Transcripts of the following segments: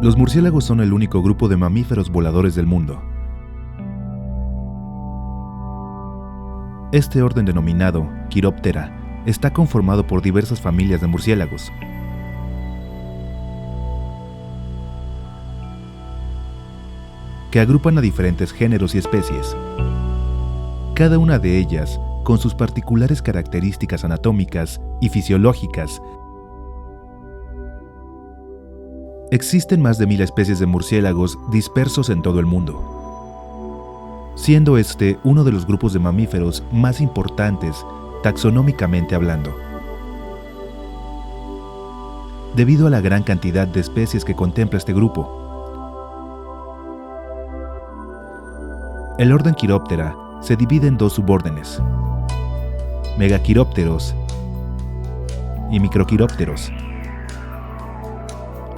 Los murciélagos son el único grupo de mamíferos voladores del mundo. Este orden denominado Chiroptera está conformado por diversas familias de murciélagos. Que agrupan a diferentes géneros y especies. Cada una de ellas con sus particulares características anatómicas y fisiológicas. Existen más de 1000 especies de murciélagos dispersos en todo el mundo, siendo este uno de los grupos de mamíferos más importantes taxonómicamente hablando, debido a la gran cantidad de especies que contempla este grupo. El orden Chiroptera se divide en dos subórdenes: Megachiropteros y Microchiropteros.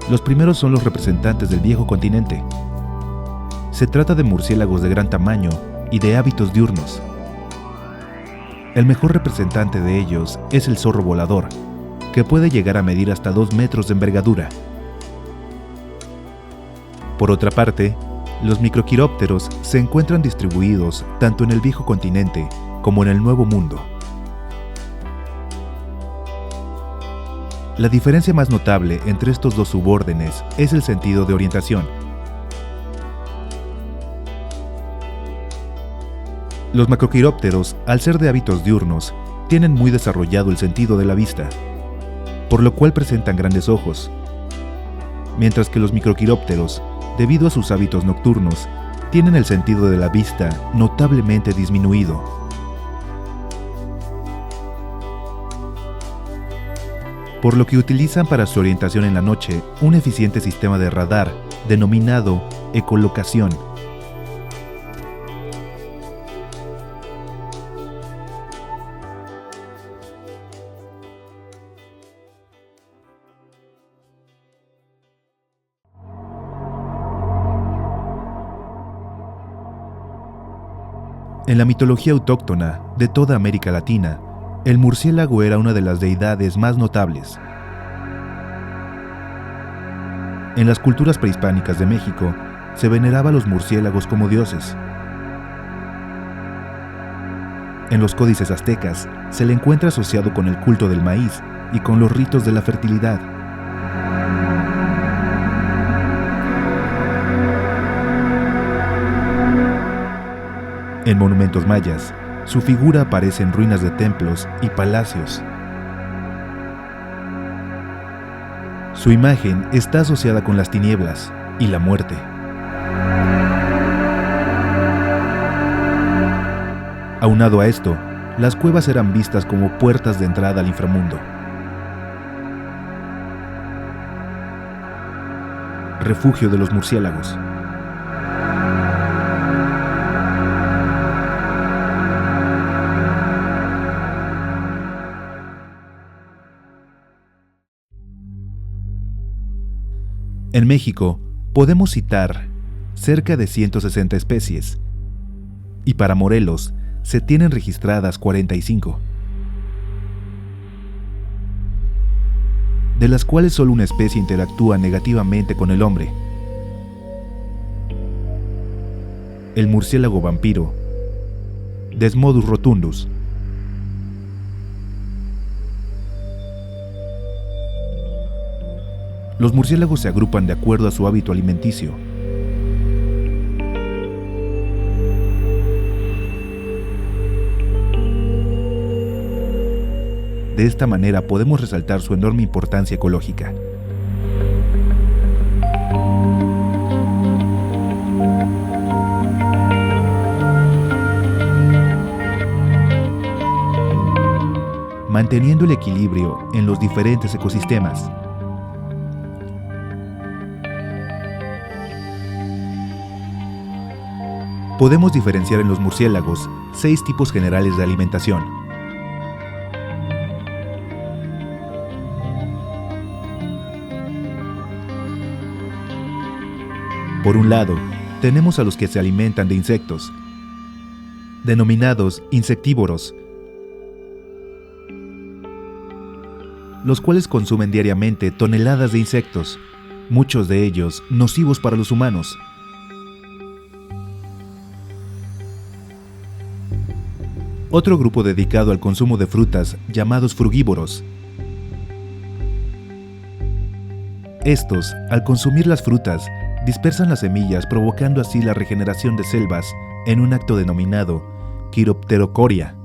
Los primeros son los representantes del viejo continente. Se trata de murciélagos de gran tamaño y de hábitos diurnos. El mejor representante de ellos es el zorro volador, que puede llegar a medir hasta 2 metros de envergadura. Por otra parte, los microquirópteros se encuentran distribuidos tanto en el viejo continente como en el Nuevo Mundo. La diferencia más notable entre estos dos subórdenes es el sentido de orientación. Los macroquirópteros, al ser de hábitos diurnos, tienen muy desarrollado el sentido de la vista, por lo cual presentan grandes ojos, mientras que los microquirópteros, debido a sus hábitos nocturnos, tienen el sentido de la vista notablemente disminuido. Por lo que utilizan para su orientación en la noche un eficiente sistema de radar denominado ecolocación. En la mitología autóctona de toda América Latina, el murciélago era una de las deidades más notables. En las culturas prehispánicas de México, se veneraba a los murciélagos como dioses. En los códices aztecas, se le encuentra asociado con el culto del maíz y con los ritos de la fertilidad. En monumentos mayas, su figura aparece en ruinas de templos y palacios. Su imagen está asociada con las tinieblas y la muerte. Aunado a esto, las cuevas eran vistas como puertas de entrada al inframundo. Refugio de los murciélagos. En México, podemos citar cerca de 160 especies, y para Morelos se tienen registradas 45, de las cuales solo una especie interactúa negativamente con el hombre: el murciélago vampiro, Desmodus rotundus. Los murciélagos se agrupan de acuerdo a su hábito alimenticio. De esta manera podemos resaltar su enorme importancia ecológica. Manteniendo el equilibrio en los diferentes ecosistemas. Podemos diferenciar en los murciélagos 6 tipos generales de alimentación. Por un lado, tenemos a los que se alimentan de insectos, denominados insectívoros, los cuales consumen diariamente toneladas de insectos, muchos de ellos nocivos para los humanos. Otro grupo dedicado al consumo de frutas, llamados frugívoros. Estos, al consumir las frutas, dispersan las semillas, provocando así la regeneración de selvas en un acto denominado quiropterocoria.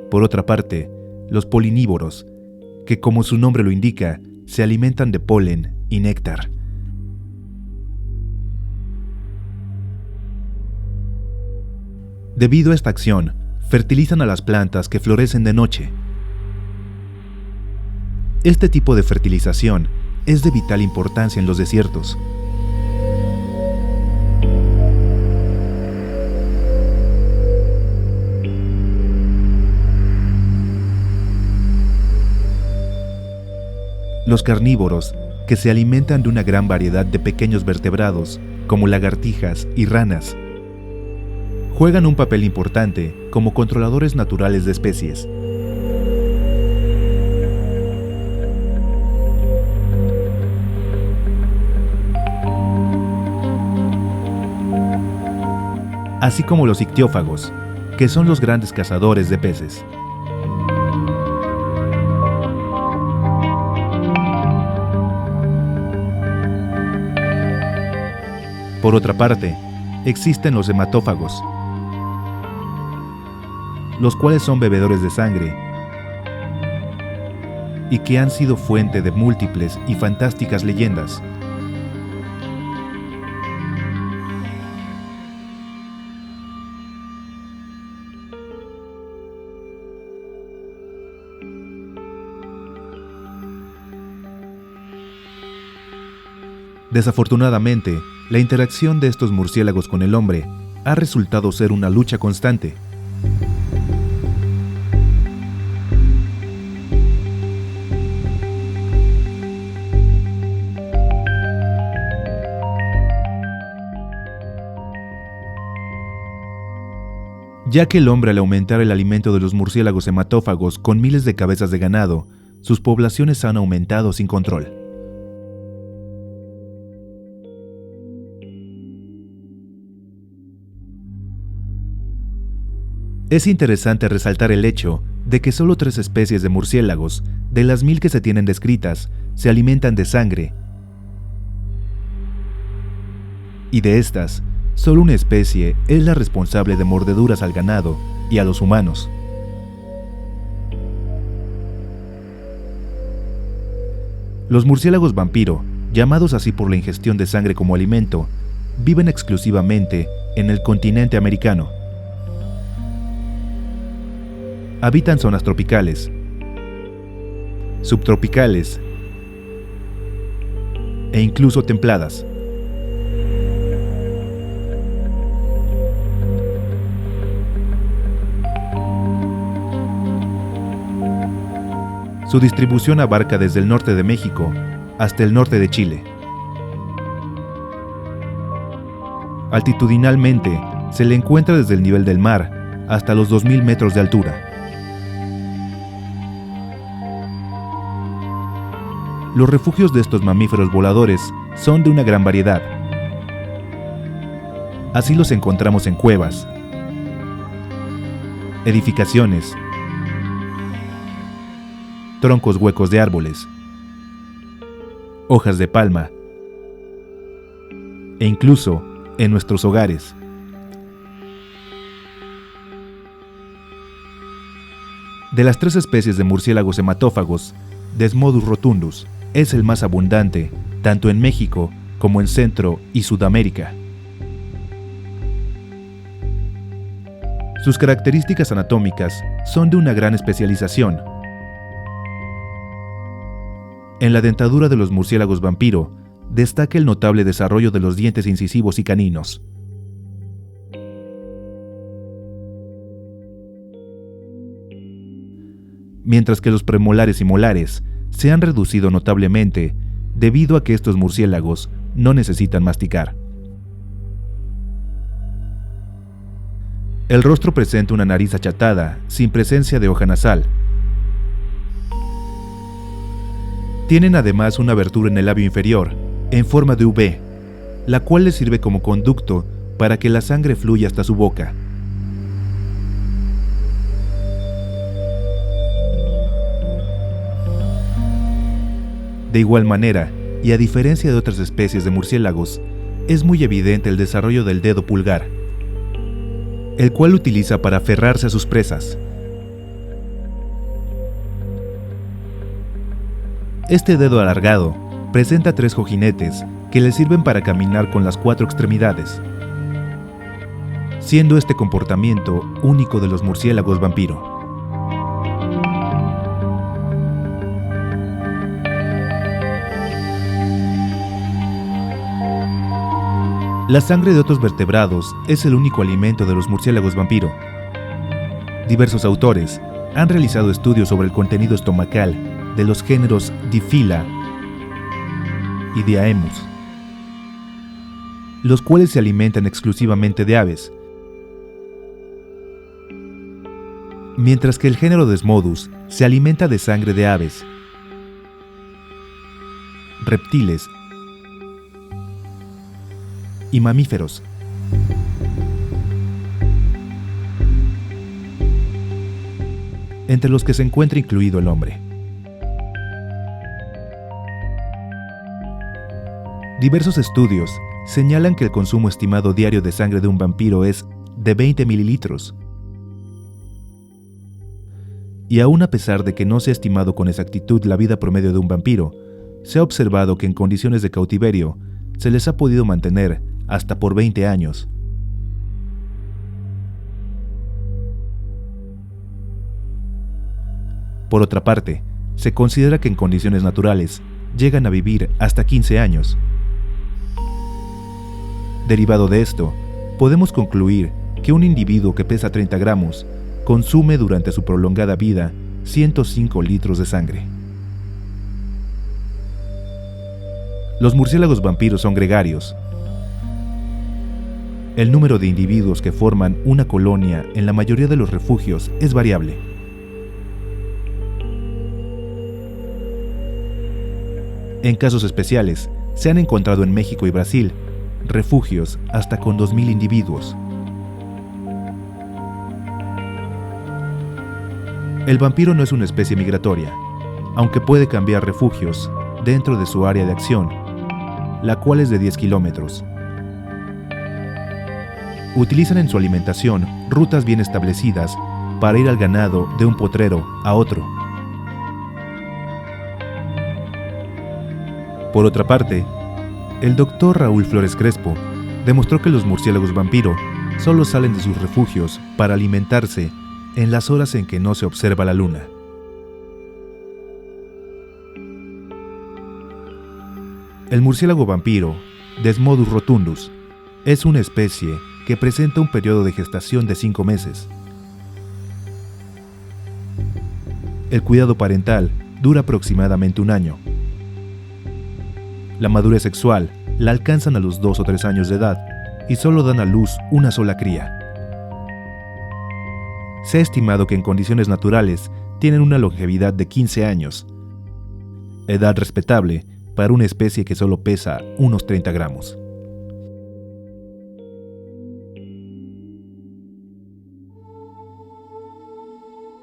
Por otra parte, los polinívoros, que como su nombre lo indica, se alimentan de polen y néctar. Debido a esta acción, fertilizan a las plantas que florecen de noche. Este tipo de fertilización es de vital importancia en los desiertos. Los carnívoros, que se alimentan de una gran variedad de pequeños vertebrados, como lagartijas y ranas, juegan un papel importante como controladores naturales de especies. Así como los ictiófagos, que son los grandes cazadores de peces. Por otra parte, existen los hematófagos, los cuales son bebedores de sangre y que han sido fuente de múltiples y fantásticas leyendas. Desafortunadamente, la interacción de estos murciélagos con el hombre ha resultado ser una lucha constante. Ya que el hombre, al aumentar el alimento de los murciélagos hematófagos con miles de cabezas de ganado, sus poblaciones han aumentado sin control. Es interesante resaltar el hecho de que solo 3 especies de murciélagos, de las 1000 que se tienen descritas, se alimentan de sangre. Y de estas, solo una especie es la responsable de mordeduras al ganado y a los humanos. Los murciélagos vampiro, llamados así por la ingestión de sangre como alimento, viven exclusivamente en el continente americano. Habitan zonas tropicales, subtropicales e incluso templadas. Su distribución abarca desde el norte de México hasta el norte de Chile. Altitudinalmente, se le encuentra desde el nivel del mar hasta los 2000 metros de altura. Los refugios de estos mamíferos voladores son de una gran variedad. Así los encontramos en cuevas, edificaciones, troncos huecos de árboles, hojas de palma e incluso en nuestros hogares. De las 3 especies de murciélagos hematófagos, Desmodus rotundus es el más abundante tanto en México como en Centro y Sudamérica. Sus características anatómicas son de una gran especialización. En la dentadura de los murciélagos vampiro destaca el notable desarrollo de los dientes incisivos y caninos. Mientras que los premolares y molares se han reducido notablemente debido a que estos murciélagos no necesitan masticar. El rostro presenta una nariz achatada, sin presencia de hoja nasal. Tienen además una abertura en el labio inferior, en forma de V, la cual les sirve como conducto para que la sangre fluya hasta su boca. De igual manera, y a diferencia de otras especies de murciélagos, es muy evidente el desarrollo del dedo pulgar, el cual utiliza para aferrarse a sus presas. Este dedo alargado presenta 3 cojinetes que le sirven para caminar con las 4 extremidades, siendo este comportamiento único de los murciélagos vampiro. La sangre de otros vertebrados es el único alimento de los murciélagos vampiro. Diversos autores han realizado estudios sobre el contenido estomacal de los géneros Diphyla y Diaemus, los cuales se alimentan exclusivamente de aves, mientras que el género Desmodus se alimenta de sangre de aves, reptiles y mamíferos. Entre los que se encuentra incluido el hombre. Diversos estudios señalan que el consumo estimado diario de sangre de un vampiro es de 20 mililitros. Y aún a pesar de que no se ha estimado con exactitud la vida promedio de un vampiro, se ha observado que en condiciones de cautiverio se les ha podido mantener hasta por 20 años. Por otra parte, se considera que en condiciones naturales llegan a vivir hasta 15 años. Derivado de esto, podemos concluir que un individuo que pesa 30 gramos consume durante su prolongada vida 105 litros de sangre. Los murciélagos vampiros son gregarios. El número de individuos que forman una colonia en la mayoría de los refugios es variable. En casos especiales, se han encontrado en México y Brasil refugios hasta con 2.000 individuos. El vampiro no es una especie migratoria, aunque puede cambiar refugios dentro de su área de acción, la cual es de 10 kilómetros. Utilizan en su alimentación rutas bien establecidas para ir al ganado de un potrero a otro. Por otra parte, el doctor Raúl Flores Crespo demostró que los murciélagos vampiro solo salen de sus refugios para alimentarse en las horas en que no se observa la luna. El murciélago vampiro, Desmodus rotundus, es una especie que presenta un periodo de gestación de 5 meses. El cuidado parental dura aproximadamente 1 año. La madurez sexual la alcanzan a los 2 o 3 años de edad y solo dan a luz una sola cría. Se ha estimado que en condiciones naturales tienen una longevidad de 15 años, edad respetable para una especie que solo pesa unos 30 gramos.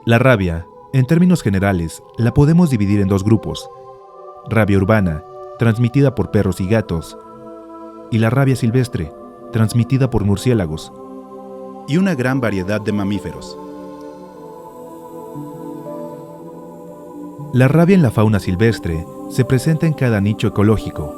La rabia, en términos generales, la podemos dividir en 2 grupos: rabia urbana, transmitida por perros y gatos, y la rabia silvestre, transmitida por murciélagos, y una gran variedad de mamíferos. La rabia en la fauna silvestre se presenta en cada nicho ecológico.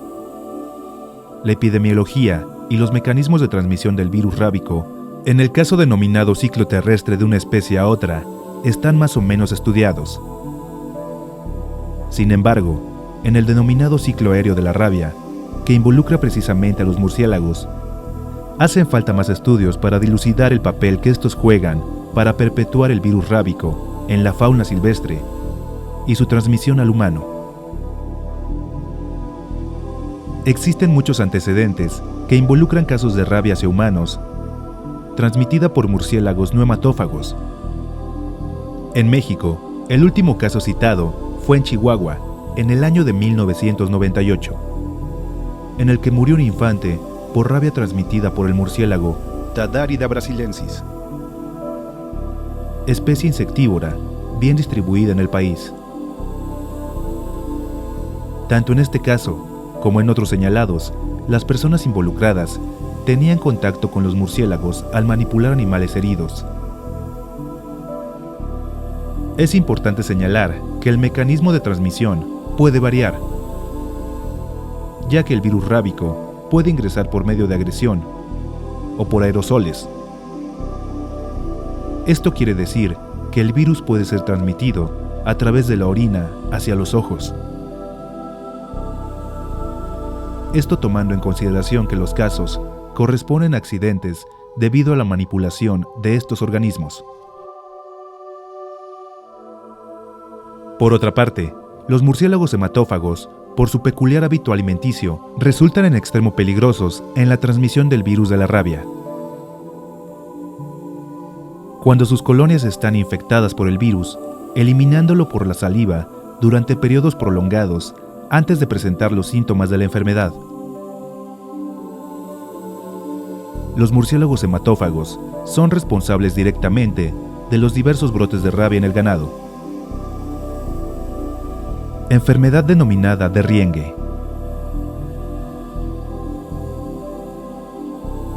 La epidemiología y los mecanismos de transmisión del virus rábico, en el caso denominado ciclo terrestre de una especie a otra, están más o menos estudiados. Sin embargo, en el denominado ciclo aéreo de la rabia, que involucra precisamente a los murciélagos, hacen falta más estudios para dilucidar el papel que estos juegan para perpetuar el virus rábico en la fauna silvestre y su transmisión al humano. Existen muchos antecedentes que involucran casos de rabia hacia humanos, transmitida por murciélagos no hematófagos. En México, el último caso citado fue en Chihuahua, en el año de 1998, en el que murió un infante por rabia transmitida por el murciélago Tadarida brasiliensis, especie insectívora bien distribuida en el país. Tanto en este caso como en otros señalados, las personas involucradas tenían contacto con los murciélagos al manipular animales heridos. Es importante señalar que el mecanismo de transmisión puede variar, ya que el virus rábico puede ingresar por medio de agresión o por aerosoles. Esto quiere decir que el virus puede ser transmitido a través de la orina hacia los ojos. Esto tomando en consideración que los casos corresponden a accidentes debido a la manipulación de estos organismos. Por otra parte, los murciélagos hematófagos, por su peculiar hábito alimenticio, resultan en extremo peligrosos en la transmisión del virus de la rabia. Cuando sus colonias están infectadas por el virus, eliminándolo por la saliva durante periodos prolongados antes de presentar los síntomas de la enfermedad. Los murciélagos hematófagos son responsables directamente de los diversos brotes de rabia en el ganado. Enfermedad denominada de Riengue,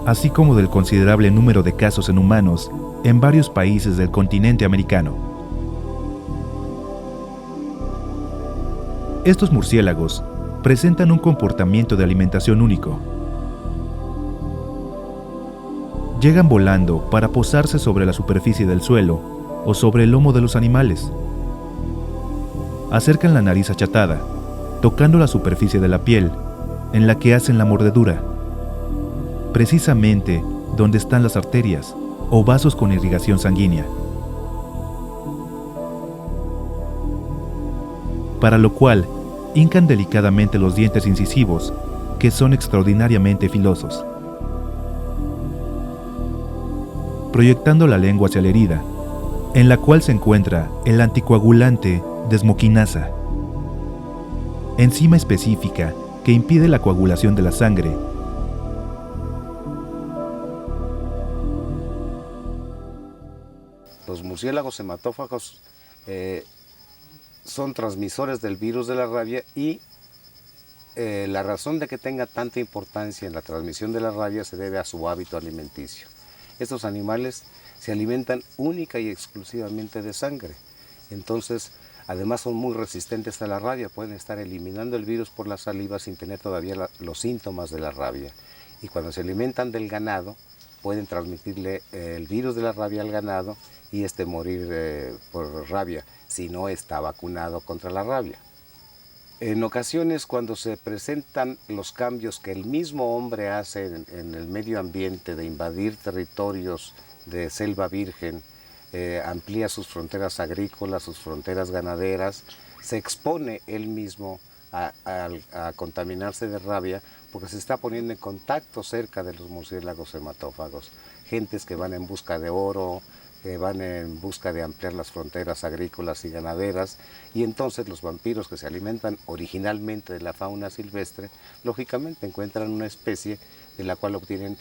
así como del considerable número de casos en humanos en varios países del continente americano. Estos murciélagos presentan un comportamiento de alimentación único. Llegan volando para posarse sobre la superficie del suelo o sobre el lomo de los animales. Acercan la nariz achatada, tocando la superficie de la piel, en la que hacen la mordedura, precisamente donde están las arterias o vasos con irrigación sanguínea. Para lo cual, hincan delicadamente los dientes incisivos, que son extraordinariamente filosos, proyectando la lengua hacia la herida, en la cual se encuentra el anticoagulante desmoquinasa, enzima específica que impide la coagulación de la sangre. Los murciélagos hematófagos son transmisores del virus de la rabia y la razón de que tenga tanta importancia en la transmisión de la rabia se debe a su hábito alimenticio. Estos animales se alimentan única y exclusivamente de sangre, entonces además son muy resistentes a la rabia, pueden estar eliminando el virus por la saliva sin tener todavía los síntomas de la rabia. Y cuando se alimentan del ganado, pueden transmitirle el virus de la rabia al ganado y morir por rabia, si no está vacunado contra la rabia. En ocasiones, cuando se presentan los cambios que el mismo hombre hace en el medio ambiente de invadir territorios de selva virgen, amplía sus fronteras agrícolas, sus fronteras ganaderas, se expone él mismo a contaminarse de rabia porque se está poniendo en contacto cerca de los murciélagos hematófagos. Gentes que van en busca de oro, que van en busca de ampliar las fronteras agrícolas y ganaderas, y entonces los vampiros que se alimentan originalmente de la fauna silvestre, lógicamente encuentran una especie de la cual obtienen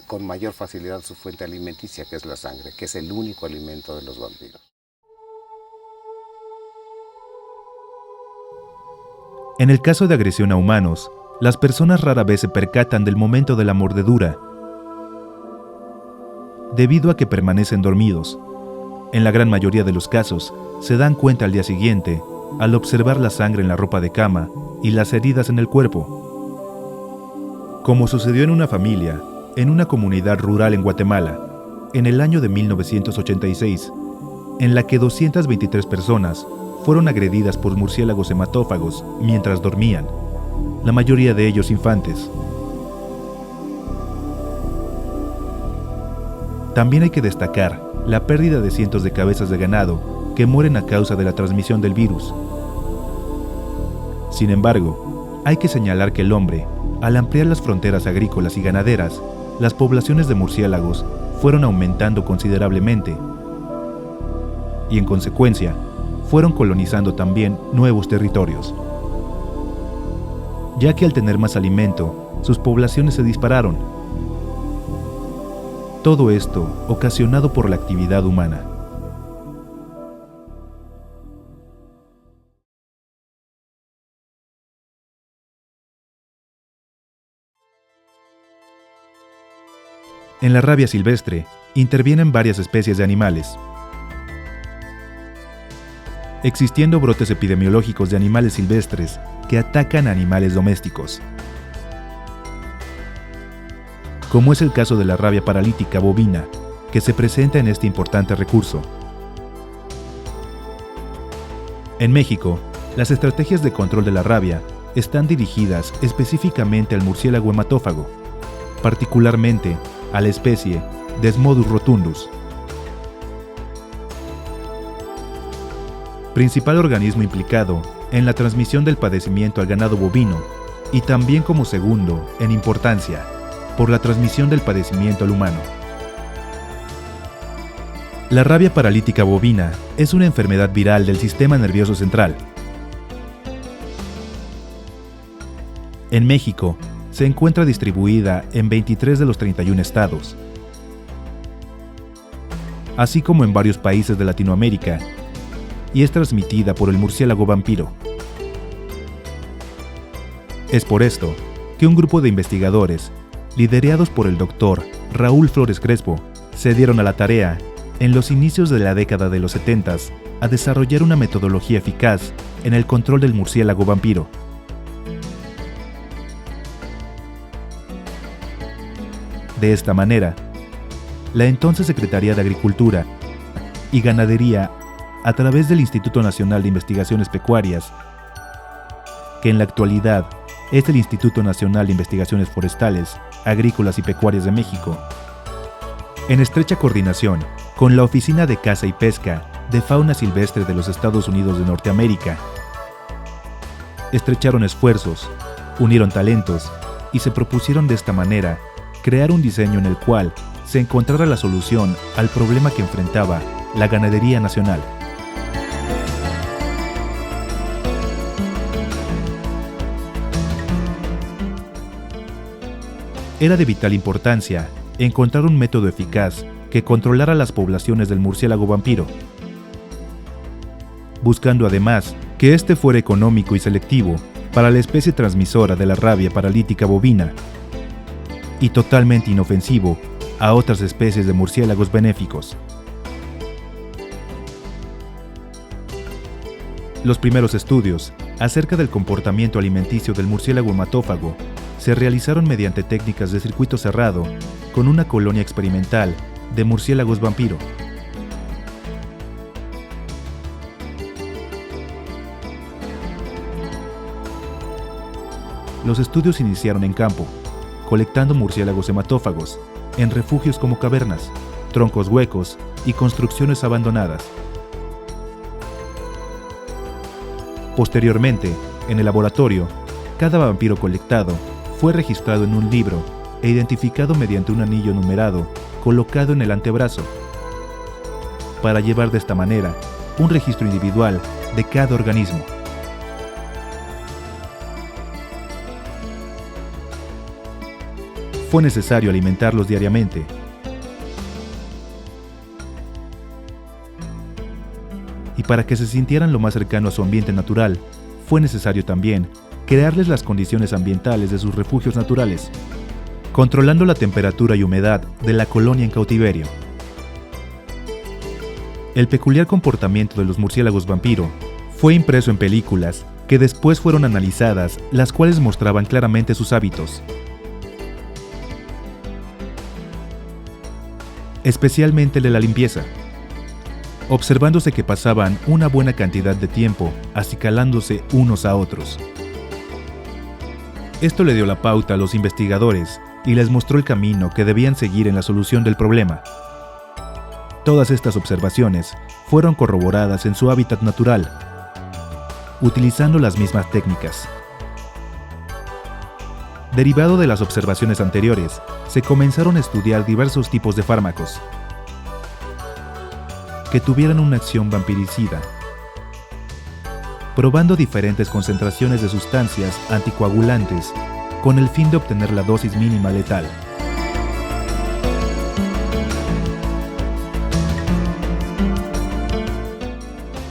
con mayor facilidad su fuente alimenticia, que es la sangre, que es el único alimento de los vampiros. En el caso de agresión a humanos, las personas rara vez se percatan del momento de la mordedura, debido a que permanecen dormidos. En la gran mayoría de los casos, se dan cuenta al día siguiente, al observar la sangre en la ropa de cama y las heridas en el cuerpo. Como sucedió en una familia, en una comunidad rural en Guatemala, en el año de 1986, en la que 223 personas fueron agredidas por murciélagos hematófagos mientras dormían, la mayoría de ellos infantes. También hay que destacar la pérdida de cientos de cabezas de ganado que mueren a causa de la transmisión del virus. Sin embargo, hay que señalar que el hombre, al ampliar las fronteras agrícolas y ganaderas, las poblaciones de murciélagos fueron aumentando considerablemente y, en consecuencia, fueron colonizando también nuevos territorios. ya que al tener más alimento, sus poblaciones se dispararon. Todo esto ocasionado por la actividad humana. En la rabia silvestre intervienen varias especies de animales, existiendo brotes epidemiológicos de animales silvestres que atacan a animales domésticos, como es el caso de la rabia paralítica bovina, que se presenta en este importante recurso. En México, las estrategias de control de la rabia están dirigidas específicamente al murciélago hematófago, particularmente a la especie Desmodus rotundus, principal organismo implicado en la transmisión del padecimiento al ganado bovino y también como segundo en importancia por la transmisión del padecimiento al humano. La rabia paralítica bovina es una enfermedad viral del sistema nervioso central. En México, se encuentra distribuida en 23 de los 31 estados, así como en varios países de Latinoamérica, y es transmitida por el murciélago vampiro. Es por esto que un grupo de investigadores, liderados por el Dr. Raúl Flores Crespo, se dieron a la tarea, en los inicios de la década de los 70s, a desarrollar una metodología eficaz en el control del murciélago vampiro. De esta manera, la entonces Secretaría de Agricultura y Ganadería, a través del Instituto Nacional de Investigaciones Pecuarias, que en la actualidad es el Instituto Nacional de Investigaciones Forestales, Agrícolas y Pecuarias de México, en estrecha coordinación con la Oficina de Caza y Pesca de Fauna Silvestre de los Estados Unidos de Norteamérica, estrecharon esfuerzos, unieron talentos y se propusieron de esta manera crear un diseño en el cual se encontrara la solución al problema que enfrentaba la ganadería nacional. Era de vital importancia encontrar un método eficaz que controlara las poblaciones del murciélago vampiro, buscando además que éste fuera económico y selectivo para la especie transmisora de la rabia paralítica bovina, y totalmente inofensivo a otras especies de murciélagos benéficos. Los primeros estudios acerca del comportamiento alimenticio del murciélago hematófago se realizaron mediante técnicas de circuito cerrado con una colonia experimental de murciélagos vampiro. Los estudios se iniciaron en campo, colectando murciélagos hematófagos en refugios como cavernas, troncos huecos y construcciones abandonadas. Posteriormente, en el laboratorio, cada vampiro colectado fue registrado en un libro e identificado mediante un anillo numerado colocado en el antebrazo, para llevar de esta manera un registro individual de cada organismo. Fue necesario alimentarlos diariamente. Y para que se sintieran lo más cercano a su ambiente natural, fue necesario también crearles las condiciones ambientales de sus refugios naturales, controlando la temperatura y humedad de la colonia en cautiverio. El peculiar comportamiento de los murciélagos vampiro fue impreso en películas que después fueron analizadas, las cuales mostraban claramente sus hábitos, especialmente el de la limpieza, observándose que pasaban una buena cantidad de tiempo acicalándose unos a otros. Esto le dio la pauta a los investigadores y les mostró el camino que debían seguir en la solución del problema. Todas estas observaciones fueron corroboradas en su hábitat natural, utilizando las mismas técnicas. Derivado de las observaciones anteriores, se comenzaron a estudiar diversos tipos de fármacos que tuvieran una acción vampiricida, probando diferentes concentraciones de sustancias anticoagulantes con el fin de obtener la dosis mínima letal.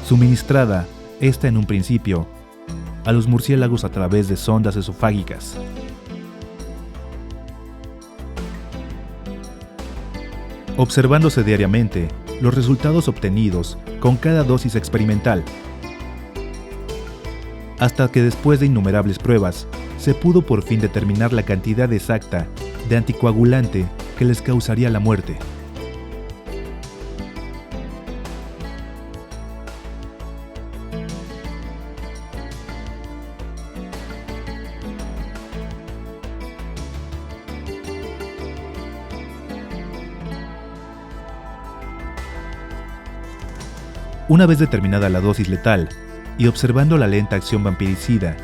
Suministrada, esta en un principio, a los murciélagos a través de sondas esofágicas. Observándose diariamente los resultados obtenidos con cada dosis experimental, hasta que después de innumerables pruebas, se pudo por fin determinar la cantidad exacta de anticoagulante que les causaría la muerte. Una vez determinada la dosis letal y observando la lenta acción vampiricida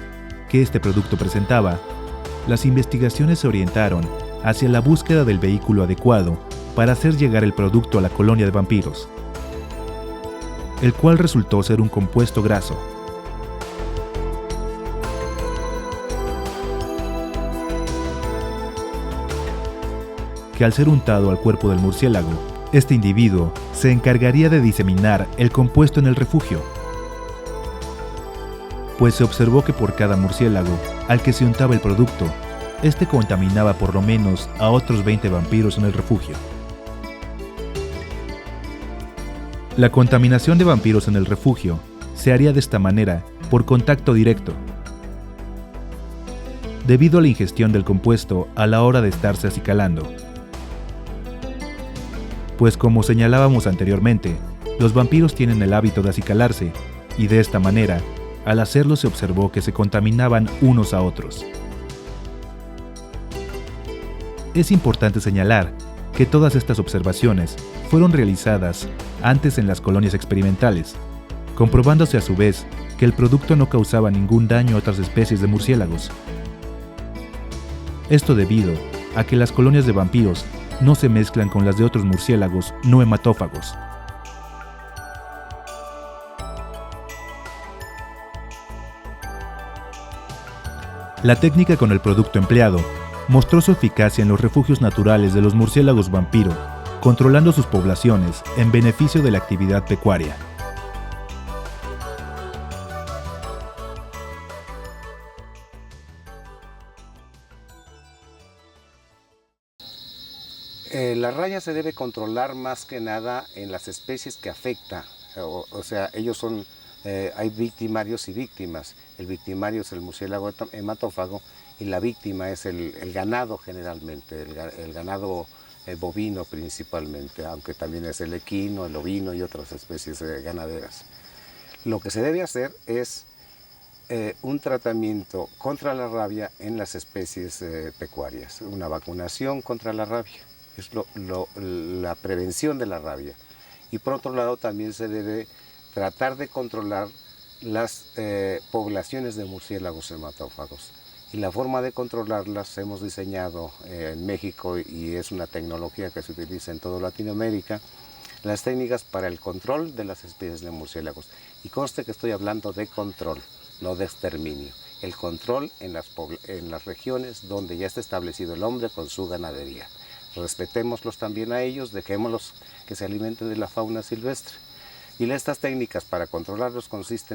que este producto presentaba, las investigaciones se orientaron hacia la búsqueda del vehículo adecuado para hacer llegar el producto a la colonia de vampiros, el cual resultó ser un compuesto graso. Que al ser untado al cuerpo del murciélago, este individuo se encargaría de diseminar el compuesto en el refugio, pues se observó que por cada murciélago al que se untaba el producto, este contaminaba por lo menos a otros 20 vampiros en el refugio. La contaminación de vampiros en el refugio se haría de esta manera por contacto directo, debido a la ingestión del compuesto a la hora de estarse acicalando. Pues como señalábamos anteriormente, los vampiros tienen el hábito de acicalarse, y de esta manera, al hacerlo se observó que se contaminaban unos a otros. Es importante señalar que todas estas observaciones fueron realizadas antes en las colonias experimentales, comprobándose a su vez que el producto no causaba ningún daño a otras especies de murciélagos. Esto debido a que las colonias de vampiros no se mezclan con las de otros murciélagos no hematófagos. La técnica con el producto empleado mostró su eficacia en los refugios naturales de los murciélagos vampiro, controlando sus poblaciones en beneficio de la actividad pecuaria. La raya se debe controlar más que nada en las especies que afecta, o sea, ellos son, hay victimarios y víctimas. El victimario es el murciélago hematófago y la víctima es el ganado generalmente, el ganado bovino principalmente, aunque también es el equino, el ovino y otras especies ganaderas. Lo que se debe hacer es un tratamiento contra la rabia en las especies pecuarias, una vacunación contra la rabia. Es la prevención de la rabia. Y por otro lado también se debe tratar de controlar las poblaciones de murciélagos hematófagos. Y la forma de controlarlas hemos diseñado en México y es una tecnología que se utiliza en toda Latinoamérica, las técnicas para el control de las especies de murciélagos. Y conste que estoy hablando de control, no de exterminio. El control en las regiones donde ya está establecido el hombre con su ganadería. Respetémoslos también a ellos, dejémoslos que se alimenten de la fauna silvestre. Y estas técnicas para controlarlos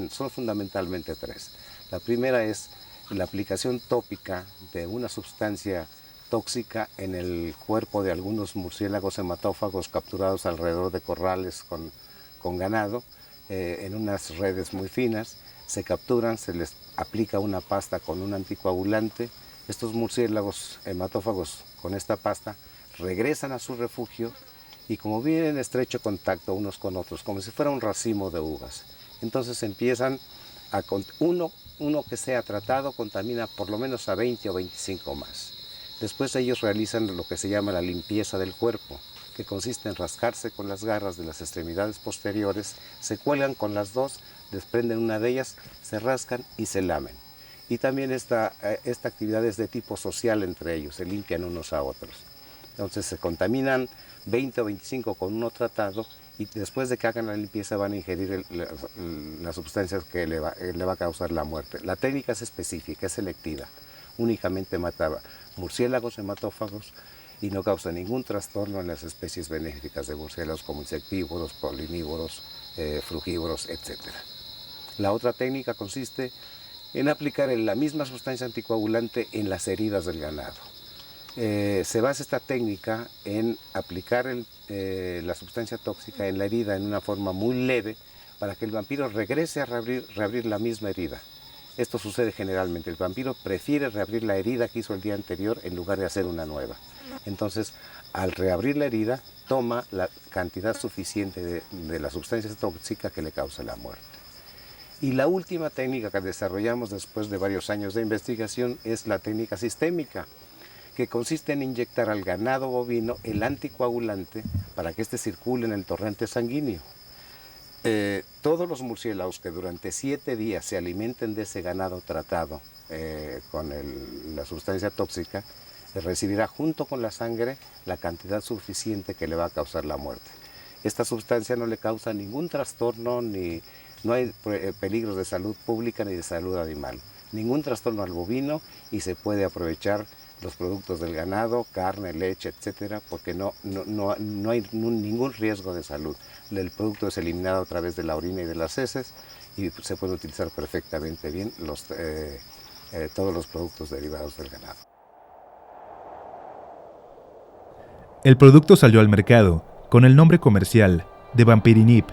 son fundamentalmente tres. La primera es la aplicación tópica de una sustancia tóxica en el cuerpo de algunos murciélagos hematófagos capturados alrededor de corrales con ganado, en unas redes muy finas. Se capturan, se les aplica una pasta con un anticoagulante. Estos murciélagos hematófagos con esta pasta regresan a su refugio y como viven en estrecho contacto unos con otros, como si fuera un racimo de uvas, entonces empiezan a uno que sea tratado contamina por lo menos a 20 o 25 más. Después ellos realizan lo que se llama la limpieza del cuerpo, que consiste en rascarse con las garras de las extremidades posteriores, se cuelgan con las dos, desprenden una de ellas, se rascan y se lamen. Y también esta actividad es de tipo social entre ellos, se limpian unos a otros. Entonces se contaminan 20 o 25 con uno tratado y después de que hagan la limpieza van a ingerir las sustancias que le va a causar la muerte. La técnica es específica, es selectiva, únicamente mata murciélagos, hematófagos y no causa ningún trastorno en las especies benéficas de murciélagos como insectívoros, polinívoros, frugívoros, etc. La otra técnica consiste en aplicar la misma sustancia anticoagulante en las heridas del ganado. Se basa esta técnica en aplicar la sustancia tóxica en la herida en una forma muy leve para que el vampiro regrese a reabrir la misma herida. Esto sucede generalmente, el vampiro prefiere reabrir la herida que hizo el día anterior en lugar de hacer una nueva. Entonces, al reabrir la herida, toma la cantidad suficiente de la sustancia tóxica que le causa la muerte. Y la última técnica que desarrollamos después de varios años de investigación es la técnica sistémica, que consiste en inyectar al ganado bovino el anticoagulante para que éste circule en el torrente sanguíneo. Todos los murciélagos que durante 7 días se alimenten de ese ganado tratado con la sustancia tóxica, recibirá junto con la sangre la cantidad suficiente que le va a causar la muerte. Esta sustancia no le causa ningún trastorno, no hay peligros de salud pública ni de salud animal, ningún trastorno al bovino, y se puede aprovechar los productos del ganado, carne, leche, etcétera, porque no hay ningún riesgo de salud. El producto es eliminado a través de la orina y de las heces y se puede utilizar perfectamente bien todos los productos derivados del ganado. El producto salió al mercado con el nombre comercial de Vampirinib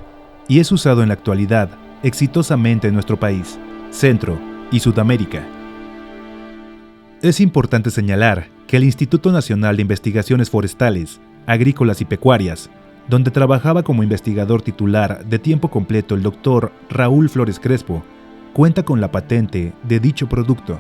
y es usado en la actualidad exitosamente en nuestro país, Centro y Sudamérica. Es importante señalar que el Instituto Nacional de Investigaciones Forestales, Agrícolas y Pecuarias, donde trabajaba como investigador titular de tiempo completo el Dr. Raúl Flores Crespo, cuenta con la patente de dicho producto.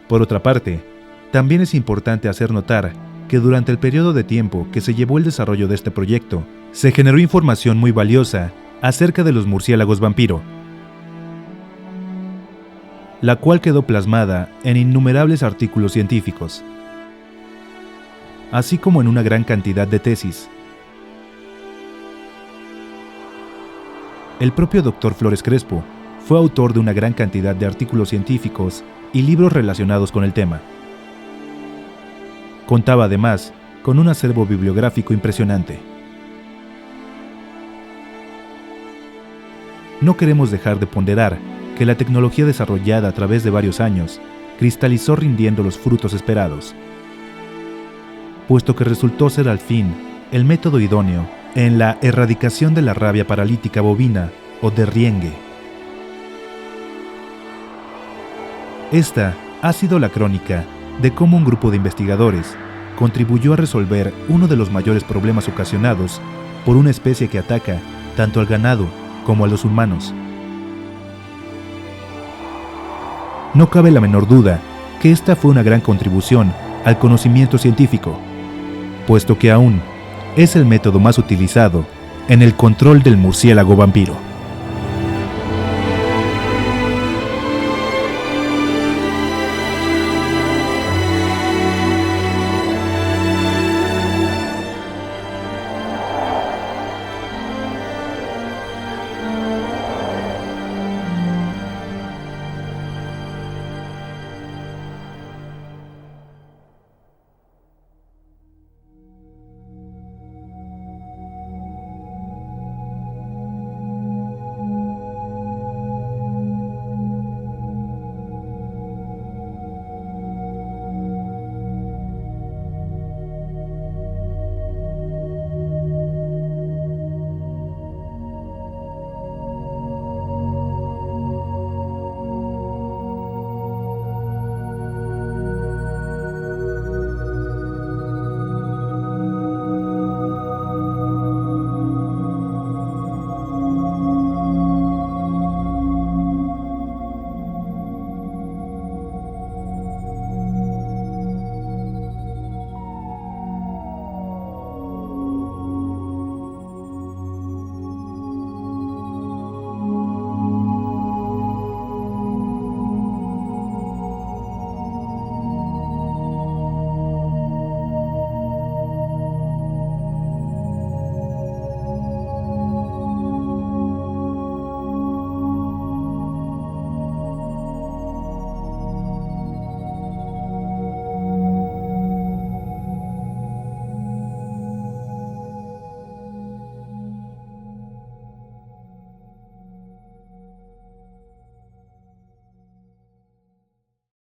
Por otra parte, también es importante hacer notar que durante el periodo de tiempo que se llevó el desarrollo de este proyecto, se generó información muy valiosa acerca de los murciélagos vampiro, la cual quedó plasmada en innumerables artículos científicos, así como en una gran cantidad de tesis. El propio Dr. Flores Crespo fue autor de una gran cantidad de artículos científicos y libros relacionados con el tema. Contaba además con un acervo bibliográfico impresionante. No queremos dejar de ponderar que la tecnología desarrollada a través de varios años cristalizó rindiendo los frutos esperados, puesto que resultó ser al fin el método idóneo en la erradicación de la rabia paralítica bovina o derriengue. Esta ha sido la crónica de cómo un grupo de investigadores contribuyó a resolver uno de los mayores problemas ocasionados por una especie que ataca tanto al ganado como a los humanos. No cabe la menor duda que esta fue una gran contribución al conocimiento científico, puesto que aún es el método más utilizado en el control del murciélago vampiro.